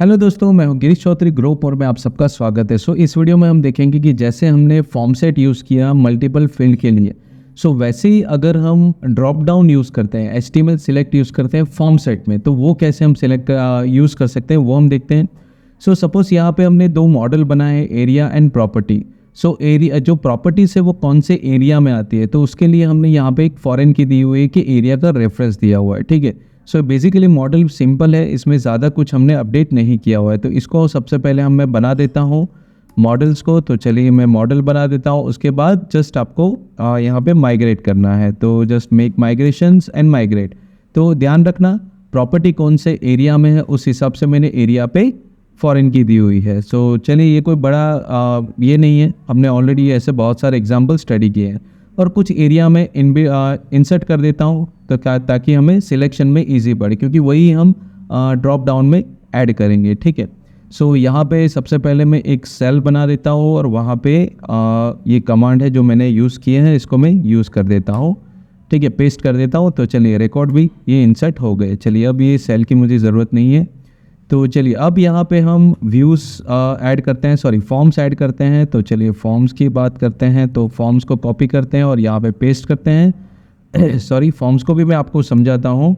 Hello दोस्तों, मैं हूं गिरीश चौधरी ग्रुप और मैं आप सबका स्वागत है। इस वीडियो में हम देखेंगे कि जैसे हमने फॉर्म सेट यूज़ किया मल्टीपल फील्ड के लिए, वैसे ही अगर हम ड्रॉप डाउन यूज़ करते हैं, HTML सिलेक्ट यूज़ करते हैं फॉर्म सेट में, तो वो कैसे हम सिलेक्ट यूज़ कर सकते हैं वो हम देखते हैं। सपोज़ यहाँ पे हमने दो मॉडल बनाए, एरिया एंड प्रॉपर्टी। एरिया जो प्रॉपर्टीज है वो कौन से एरिया में आती है, तो उसके लिए हमने यहाँ पे एक फॉरेन की दी हुई है कि एरिया का रेफरेंस दिया हुआ है। ठीक है, बेसिकली मॉडल सिंपल है, इसमें ज़्यादा कुछ हमने अपडेट नहीं किया हुआ है। तो इसको सबसे पहले मैं बना देता हूँ मॉडल्स को। तो चलिए मैं मॉडल बना देता हूँ, उसके बाद जस्ट आपको यहाँ पे माइग्रेट करना है। तो just make migrations and migrate. तो ध्यान रखना प्रॉपर्टी कौन से एरिया में है, उस हिसाब से मैंने एरिया पे फॉरेन की दी हुई है। चलिए ये कोई बड़ा ये नहीं है, हमने ऑलरेडी ऐसे बहुत सारे एग्जाम्पल स्टडी किए हैं। और कुछ एरिया में इंसर्ट कर देता हूँ तो ताकि हमें सिलेक्शन में इजी पड़े, क्योंकि वही हम ड्रॉप डाउन में ऐड करेंगे। ठीक है, यहाँ पे सबसे पहले मैं एक सेल बना देता हूँ और वहाँ पे ये कमांड है जो मैंने यूज़ किए हैं, इसको मैं यूज़ कर देता हूँ। ठीक है, पेस्ट कर देता हूँ। तो चलिए रिकॉर्ड भी ये इंसर्ट हो गए। चलिए अब ये सेल की मुझे ज़रूरत नहीं है। तो चलिए अब यहाँ पे हम व्यूज़ ऐड करते हैं, फॉर्म्स ऐड करते हैं। तो चलिए फॉर्म्स की बात करते हैं। तो फॉर्म्स को कॉपी करते हैं और यहाँ पे पेस्ट करते हैं। फॉर्म्स को भी मैं आपको समझाता हूँ।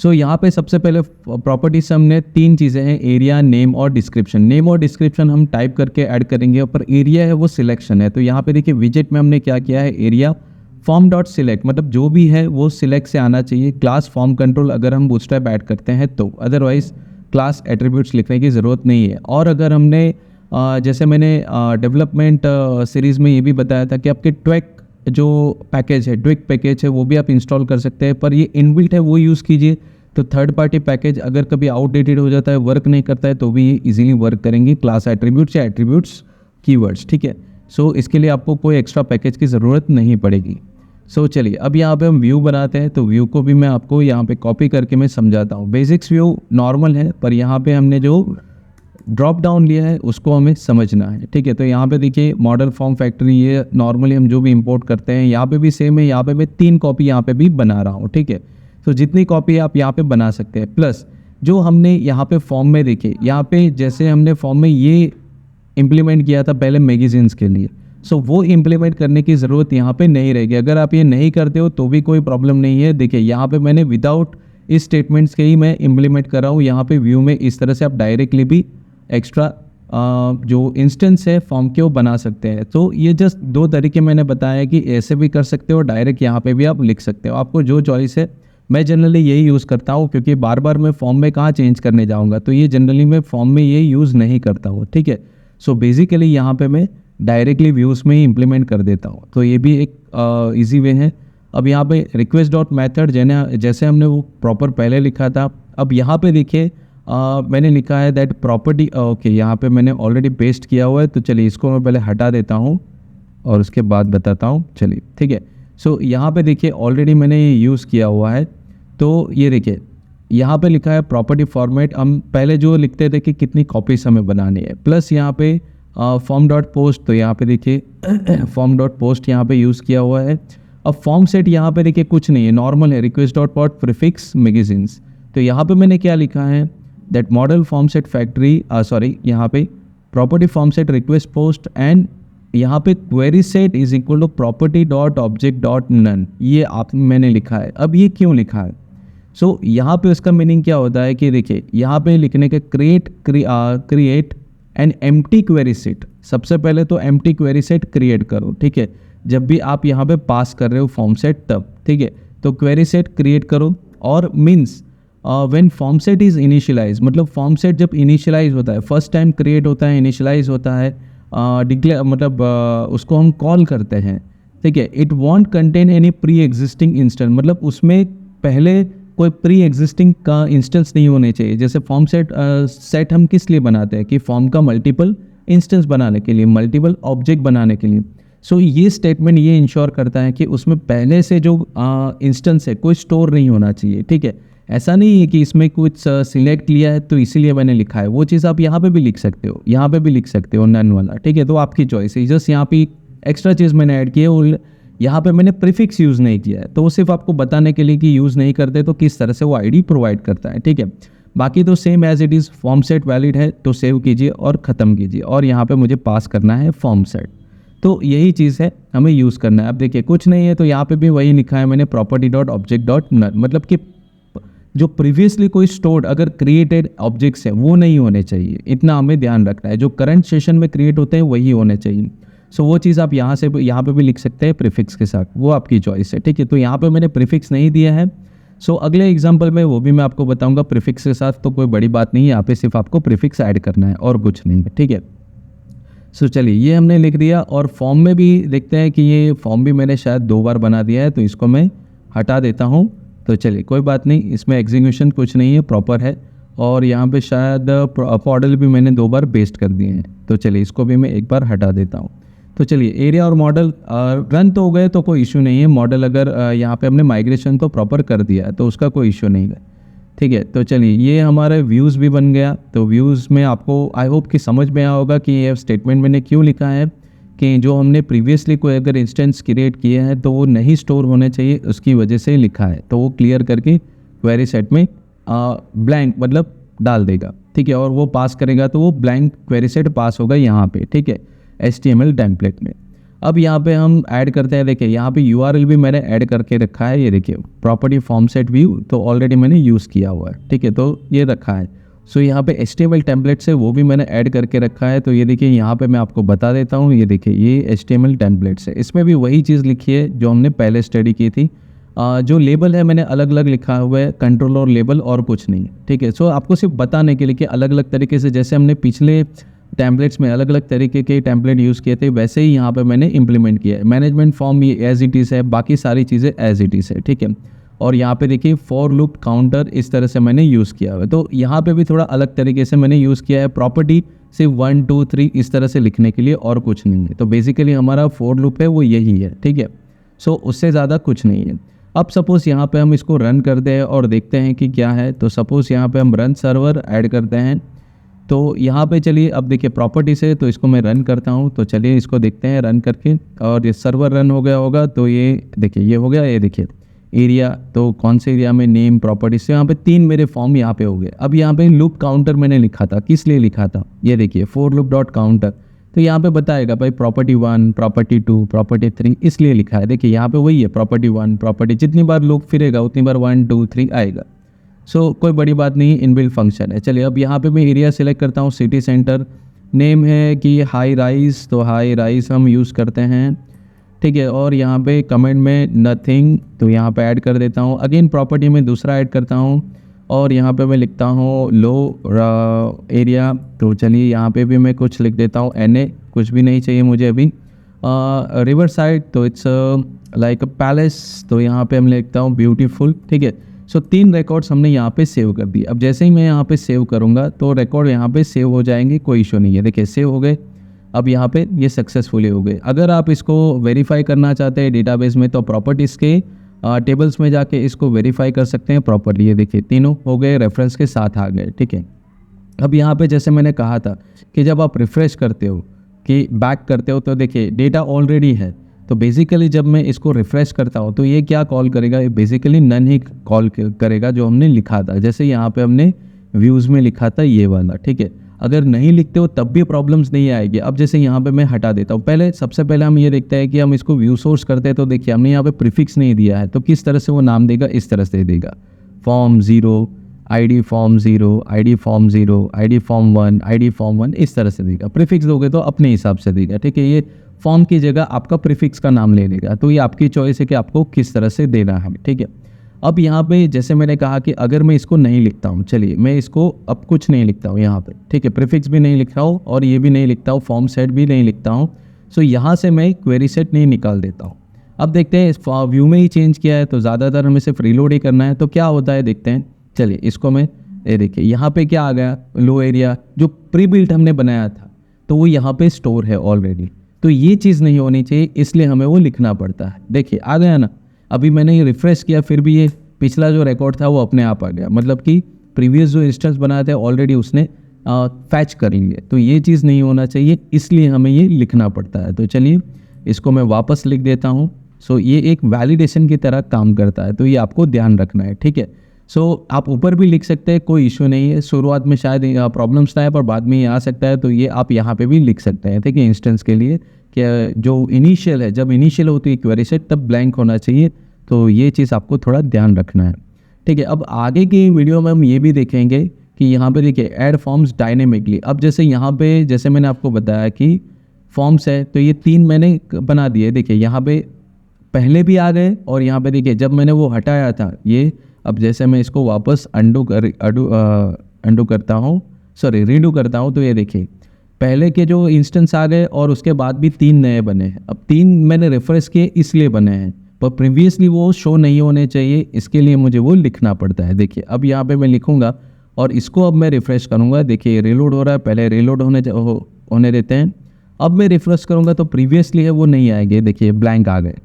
यहाँ पे सबसे पहले प्रॉपर्टीज हमने तीन चीज़ें हैं, एरिया, नेम और डिस्क्रिप्शन। नेम और डिस्क्रिप्शन हम टाइप करके ऐड करेंगे, पर एरिया है वो सिलेक्शन है। तो यहाँ पे देखिए विजेट में हमने क्या किया है, एरिया फॉर्म डॉट सिलेक्ट, मतलब जो भी है वो सिलेक्ट से आना चाहिए। क्लास फॉर्म कंट्रोल अगर हम बूटस्ट्रैप ऐड करते हैं तो, अदरवाइज क्लास एट्रीब्यूट्स लिखने की ज़रूरत नहीं है। और अगर हमने जैसे मैंने डेवलपमेंट सीरीज़ में ये भी बताया था कि आपके ट्वेक जो पैकेज है, ट्विक पैकेज है, वो भी आप इंस्टॉल कर सकते हैं, पर ये इनबिल्ट है वो यूज़ कीजिए। तो थर्ड पार्टी पैकेज अगर कभी आउटडेटेड हो जाता है, वर्क नहीं करता है, तो भी ये ईजिली वर्क करेंगे क्लास एट्रीब्यूट्स या एट्रीब्यूट्स कीवर्ड्स। ठीक है, इसके लिए आपको कोई एक्स्ट्रा पैकेज की ज़रूरत नहीं पड़ेगी। चलिए अब यहाँ पे हम व्यू बनाते हैं। तो व्यू को भी मैं आपको यहाँ पे कॉपी करके मैं समझाता हूँ। बेसिक्स व्यू नॉर्मल है, पर यहाँ पे हमने जो ड्रॉप डाउन लिया है उसको हमें समझना है। ठीक है, तो यहाँ पे देखिए मॉडल फॉर्म फैक्ट्री, ये नॉर्मली हम जो भी इंपोर्ट करते हैं यहाँ पे भी सेम है। यहाँ पे मैं 3 कॉपी यहाँ पे भी बना रहा हूँ। ठीक है, जितनी कॉपी आप यहाँ पे बना सकते हैं, प्लस जो हमने यहाँ पे फॉर्म में देखिए, यहाँ पे जैसे हमने फॉर्म में ये इम्प्लीमेंट किया था पहले मैगजीन्स के लिए, वो इम्प्लीमेंट करने की ज़रूरत यहाँ पे नहीं रहेगी। अगर आप ये नहीं करते हो तो भी कोई प्रॉब्लम नहीं है। देखिए यहाँ पे मैंने विदाउट इस स्टेटमेंट्स के ही मैं इम्प्लीमेंट कर रहा हूँ। यहाँ पे व्यू में इस तरह से आप डायरेक्टली भी एक्स्ट्रा जो इंस्टेंस है फॉर्म के वो बना सकते हैं। तो ये जस्ट 2 तरीके मैंने बताया कि ऐसे भी कर सकते हो, डायरेक्ट यहाँ पे भी आप लिख सकते हो, आपको जो चॉइस है। मैं जनरली यही यूज़ करता हूँ, क्योंकि बार बार मैं फॉर्म में कहाँ चेंज करने जाऊँगा, तो ये जनरली मैं फॉर्म में ये यूज़ नहीं करता हूँ। ठीक है, बेसिकली यहाँ पे मैं डायरेक्टली व्यूज़ में ही इम्प्लीमेंट कर देता हूँ। तो ये भी एक ईजी वे है। अब यहाँ पे रिक्वेस्ट डॉट मैथड जैसे हमने वो प्रॉपर पहले लिखा था, अब यहाँ पे देखिए मैंने लिखा है दैट प्रॉपर्टी। ओके, यहाँ पे मैंने ऑलरेडी पेस्ट किया हुआ है। तो चलिए इसको मैं पहले हटा देता हूँ और उसके बाद बताता हूँ। चलिए ठीक है, यहाँ पे देखिए ऑलरेडी मैंने ये यूज़ किया हुआ है। तो ये देखिए यहाँ पे लिखा है प्रॉपर्टी फॉर्मेट। हम पहले जो लिखते थे कि कितनी कॉपीज हमें बनानी है, प्लस यहाँ पे फॉर्म डॉट पोस्ट। तो यहाँ पे देखिए फॉर्म डॉट पोस्ट यहाँ पे यूज़ किया हुआ है। अब फॉर्म सेट यहाँ पे देखिए कुछ नहीं है, नॉर्मल है, request dot post prefix magazines. तो यहाँ पे मैंने क्या लिखा है, that model form set factory, यहाँ पे property form set request post and यहाँ पे query set is equal to property dot object dot none. ये मैंने लिखा है। अब ये क्यों लिखा है, यहाँ पे उसका मीनिंग क्या होता है कि देखिए यहाँ पे लिखने के create an empty query set. सबसे पहले तो एम्प्टी क्वेरी सेट क्रिएट करो। ठीक है, जब भी आप यहाँ पे पास कर रहे हो फॉर्म सेट तब। ठीक है, तो क्वेरी सेट क्रिएट करो। और means when form set is initialise, मतलब फॉर्म सेट जब इनिशियलाइज होता है, फर्स्ट टाइम क्रिएट होता है, इनिशियलाइज होता है, डिक्लेयर मतलब उसको हम कॉल करते हैं। ठीक है, it won't contain any pre existing instance, मतलब उसमें पहले कोई प्री एग्जिस्टिंग का इंस्टेंस नहीं होने चाहिए। जैसे फॉर्म सेट हम किस लिए बनाते हैं कि फॉर्म का मल्टीपल इंस्टेंस बनाने के लिए, मल्टीपल ऑब्जेक्ट बनाने के लिए। ये स्टेटमेंट ये इंश्योर करता है कि उसमें पहले से जो इंस्टेंस है कोई स्टोर नहीं होना चाहिए। ठीक है, ऐसा नहीं है कि इसमें कुछ सिलेक्ट लिया है तो इसीलिए मैंने लिखा है, वो चीज़ आप यहाँ पे भी लिख सकते हो, यहाँ पे भी लिख सकते हो नन वाला। ठीक है, तो आपकी चॉइस है। जस्ट यहाँ पे एक्स्ट्रा चीज़ मैंने ऐड की है, यहाँ पे मैंने प्रीफिक्स यूज़ नहीं किया है, तो वो सिर्फ आपको बताने के लिए कि यूज़ नहीं करते तो किस तरह से वो आईडी प्रोवाइड करता है। ठीक है, बाकी तो same as it is, form set valid है तो सेव कीजिए और ख़त्म कीजिए, और यहाँ पे मुझे पास करना है फॉर्म सेट। तो यही चीज़ है, हमें यूज़ करना है। अब देखिए कुछ नहीं है तो यहाँ पे भी वही लिखा है मैंने, प्रॉपर्टी डॉट ऑब्जेक्ट डॉट नल, मतलब कि जो प्रीवियसली कोई स्टोर्ड अगर क्रिएटेड ऑब्जेक्ट्स हैं वो नहीं होने चाहिए, इतना हमें ध्यान रखना है। जो करंट सेशन में क्रिएट होते हैं वही होने चाहिए। सो वो चीज़ आप यहाँ से यहाँ पे भी लिख सकते हैं प्रीफिक्स के साथ, वो आपकी चॉइस है, ठीक है। तो यहाँ पे मैंने प्रीफिक्स नहीं दिया है। सो अगले एग्जाम्पल में वो भी मैं आपको बताऊंगा प्रीफिक्स के साथ, तो कोई बड़ी बात नहीं है, यहाँ पे सिर्फ आपको प्रीफिक्स ऐड करना है और कुछ नहीं है, ठीक है। सो चलिए ये हमने लिख दिया, और फॉर्म में भी देखते हैं कि ये फॉर्म भी मैंने शायद 2 बार बना दिया है, तो इसको मैं हटा देता हूँ। तो चलिए कोई बात नहीं, इसमें एग्जीक्यूशन कुछ नहीं है, प्रॉपर है। और यहाँ पे शायद मॉडल भी मैंने 2 बार पेस्ट कर दिए हैं, तो चलिए इसको भी मैं एक बार हटा देता हूँ। तो चलिए एरिया और मॉडल रन तो हो गए तो कोई इशू नहीं है। मॉडल अगर यहाँ पे हमने माइग्रेशन तो प्रॉपर कर दिया है तो उसका कोई इशू नहीं है, ठीक है। तो चलिए ये हमारे व्यूज़ भी बन गया। तो व्यूज़ में आपको आई होप कि समझ में आया होगा कि ये स्टेटमेंट मैंने क्यों लिखा है, कि जो हमने प्रीवियसली कोई अगर इंस्टेंस क्रिएट किए हैं तो वो नहीं स्टोर होने चाहिए, उसकी वजह से लिखा है। तो वो क्लियर करके क्वेरी सेट में ब्लैंक मतलब डाल देगा, ठीक है, और वो पास करेगा तो वो ब्लैंक क्वेरी सेट पास होगा यहाँ पे, ठीक है, HTML टेम्पलेट में। अब यहाँ पे हम ऐड करते हैं, देखिए यहाँ पे URL भी मैंने ऐड करके रखा है, ये देखिए प्रॉपर्टी फॉर्म सेट व्यू, तो ऑलरेडी मैंने यूज़ किया हुआ है, ठीक है, तो ये रखा है। सो यहाँ पे HTML टेम्पलेट से वो भी मैंने ऐड करके रखा है। तो ये देखिए यहाँ पे मैं आपको बता देता हूँ, ये देखिए ये HTML टेम्पलेट से, इसमें भी वही चीज़ लिखी है जो हमने पहले स्टडी की थी। जो लेबल है मैंने अलग अलग लिखा हुआ है, कंट्रोल और लेबल, और कुछ नहीं, ठीक है। सो आपको सिर्फ बताने के लिए कि अलग अलग तरीके से, जैसे हमने पिछले टेम्पलेट्स में अलग अलग तरीके के टेम्पलेट यूज़ किए थे, वैसे ही यहाँ पे मैंने इंप्लीमेंट किया है। मैनेजमेंट फॉर्म ये एज इट इज़ है, बाकी सारी चीज़ें एज इट इज़ है, ठीक है। और यहाँ पे देखिए फॉर लूप काउंटर इस तरह से मैंने यूज़ किया हुआ है। तो यहाँ पे भी थोड़ा अलग तरीके से मैंने यूज़ किया है, प्रॉपर्टी सिर्फ 1 2 3 इस तरह से लिखने के लिए, और कुछ नहीं है। तो बेसिकली हमारा फॉर लूप है वो यही है, ठीक है। सो उससे ज़्यादा कुछ नहीं है। अब सपोज़ यहाँ पे हम इसको रन करते हैं और देखते हैं कि क्या है। तो सपोज़ यहाँ पे हम रन सर्वर ऐड करते हैं। तो यहाँ पे चलिए अब देखिए प्रॉपर्टी से, तो इसको मैं रन करता हूँ। तो चलिए इसको देखते हैं रन करके, और ये सर्वर रन हो गया होगा। तो ये देखिए ये हो गया, ये देखिए एरिया, तो कौन से एरिया में, नेम, प्रॉपर्टी से यहाँ पे 3 मेरे फॉर्म यहाँ पे हो गए। अब यहाँ पे लूप काउंटर मैंने लिखा था, किस लिए लिखा था, ये देखिए फॉर लूप डॉट काउंटर। तो यहाँ पे बताएगा भाई प्रॉपर्टी 1, प्रॉपर्टी 2, प्रॉपर्टी 3, इसलिए लिखा है। देखिए यहाँ पे वही है, प्रॉपर्टी 1, प्रॉपर्टी, जितनी बार लूप फिरेगा उतनी बार 1 2 3 आएगा। सो कोई बड़ी बात नहीं, इनबिल्ट फंक्शन है। चलिए अब यहाँ पे मैं एरिया सेलेक्ट करता हूँ, सिटी सेंटर, नेम है कि हाई राइज, तो हाई राइज हम यूज़ करते हैं, ठीक है। और यहाँ पे कमेंट में नथिंग, तो यहाँ पे ऐड कर देता हूँ। अगेन प्रॉपर्टी में दूसरा ऐड करता हूँ, और यहाँ पे मैं लिखता हूँ लो एरिया। तो चलिए यहाँ पे भी मैं कुछ लिख देता हूँ, NA, कुछ भी नहीं चाहिए मुझे अभी। रिवर साइड, तो इट्स लाइक अ पैलेस, तो यहाँ पे हम लिखता हूँ ब्यूटीफुल, ठीक है। सो 3 रिकॉर्ड्स हमने यहाँ पे सेव कर दिए। अब जैसे ही मैं यहाँ पे सेव करूँगा तो रिकॉर्ड यहाँ पे सेव हो जाएंगे, कोई इशू नहीं है। देखिए सेव हो गए, अब यहाँ पे ये सक्सेसफुली हो गए। अगर आप इसको वेरीफाई करना चाहते हैं डेटाबेस में, तो प्रॉपर्टीज़ के टेबल्स में जाके इसको वेरीफाई कर सकते हैं प्रॉपर्ली। ये देखिए तीनों हो गए, रेफरेंस के साथ आ गए, ठीक है। अब यहाँ पे जैसे मैंने कहा था कि जब आप रिफ़्रेश करते हो कि बैक करते हो, तो देखिए डेटा ऑलरेडी है। तो बेसिकली जब मैं इसको रिफ़्रेश करता हूँ तो ये क्या कॉल करेगा, ये बेसिकली नन ही कॉल करेगा जो हमने लिखा था। जैसे यहाँ पे हमने व्यूज़ में लिखा था ये वाला, ठीक है। अगर नहीं लिखते हो तब भी प्रॉब्लम्स नहीं आएगी। अब जैसे यहाँ पे मैं हटा देता हूँ, सबसे पहले हम ये देखते हैं कि हम इसको व्यू सोर्स करते हैं। तो देखिए हमने यहाँ पे प्रीफिक्स नहीं दिया है, तो किस तरह से वो नाम देगा, इस तरह से देगा, form 0, ID form 0, ID form 0, ID form 1, ID form 1, इस तरह से देगा। प्रीफिक्स दोगे तो अपने हिसाब से देगा, ठीक है। ये फॉर्म की जगह आपका प्रीफिक्स का नाम ले लेगा। तो ये आपकी चॉइस है कि आपको किस तरह से देना है, ठीक है। अब यहाँ पे जैसे मैंने कहा कि अगर मैं इसको नहीं लिखता हूँ, चलिए मैं इसको अब कुछ नहीं लिखता हूँ यहाँ पे, ठीक है। प्रीफिक्स भी नहीं लिख रहा हूँ और ये भी नहीं लिखता हूँ, फॉर्म सेट भी नहीं लिखता हूँ। सो यहाँ से मैं क्वेरी सेट नहीं निकाल देता हूँ। अब देखते हैं, इस व्यू में ही चेंज किया है तो ज़्यादातर हमें सिर्फ रीलोड ही करना है। तो क्या होता है देखते हैं, चलिए इसको मैं, ये देखिए यहाँ पे क्या आ गया, लो एरिया जो प्री बिल्ट हमने बनाया था तो वो यहाँ पे स्टोर है ऑलरेडी। तो ये चीज़ नहीं होनी चाहिए, इसलिए हमें वो लिखना पड़ता है। देखिए आ गया ना। अभी मैंने ये रिफ़्रेश किया, फिर भी ये पिछला जो रिकॉर्ड था वो अपने आप आ गया, मतलब कि प्रीवियस जो इंस्टेंस बनाए थे ऑलरेडी उसने फैच कर लिए। तो ये चीज़ नहीं होना चाहिए, इसलिए हमें ये लिखना पड़ता है। तो चलिए इसको मैं वापस लिख देता हूँ। सो ये एक वैलिडेशन की तरह काम करता है, तो ये आपको ध्यान रखना है, ठीक है। सो आप ऊपर भी लिख सकते हैं, कोई इशू नहीं है। शुरुआत में शायद प्रॉब्लम्स ना आए पर बाद में ये आ सकता है, तो ये आप यहाँ पे भी लिख सकते हैं। ठीक है, इंस्टेंस के लिए कि जो इनिशियल है, जब इनिशियल होती है क्वेरी सेट तब ब्लैंक होना चाहिए। तो ये चीज़ आपको थोड़ा ध्यान रखना है। ठीक है, अब आगे की वीडियो में हम ये भी देखेंगे कि यहाँ पे देखिए ऐड फॉर्म्स डायनेमिकली। अब जैसे यहाँ पे जैसे मैंने आपको बताया कि फॉर्म्स है, तो ये 3 मैंने बना दिए। देखिए यहाँ पे पहले भी आ गए और यहाँ पे देखिए जब मैंने वो हटाया था ये, अब जैसे मैं इसको वापस अंडू करता हूँ, सॉरी रीडू करता हूँ, तो ये देखिए पहले के जो इंस्टेंस आ गए और उसके बाद भी 3 नए बने हैं। अब 3 मैंने रेफरेंस किए इसलिए बने हैं, पर प्रीवियसली वो शो नहीं होने चाहिए, इसके लिए मुझे वो लिखना पड़ता है। देखिए अब यहाँ पे मैं लिखूँगा और इसको अब मैं रिफ़्रेश करूँगा। देखिए रिलोड हो रहा है, पहले रिलोड होने देते हैं। अब मैं रिफ़्रेश करूँगा तो प्रीवियसली है वो नहीं आएंगे, देखिए ब्लैंक आ गए।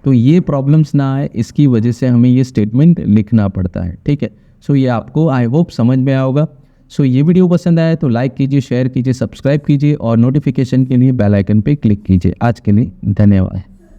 तो ये प्रॉब्लम्स ना आए, इसकी वजह से हमें ये स्टेटमेंट लिखना पड़ता है। ठीक है, सो ये आपको आई होप समझ में आया होगा। सो ये वीडियो पसंद आया तो लाइक कीजिए, शेयर कीजिए, सब्सक्राइब कीजिए और नोटिफिकेशन के लिए बेल आइकन पे क्लिक कीजिए। आज के लिए धन्यवाद।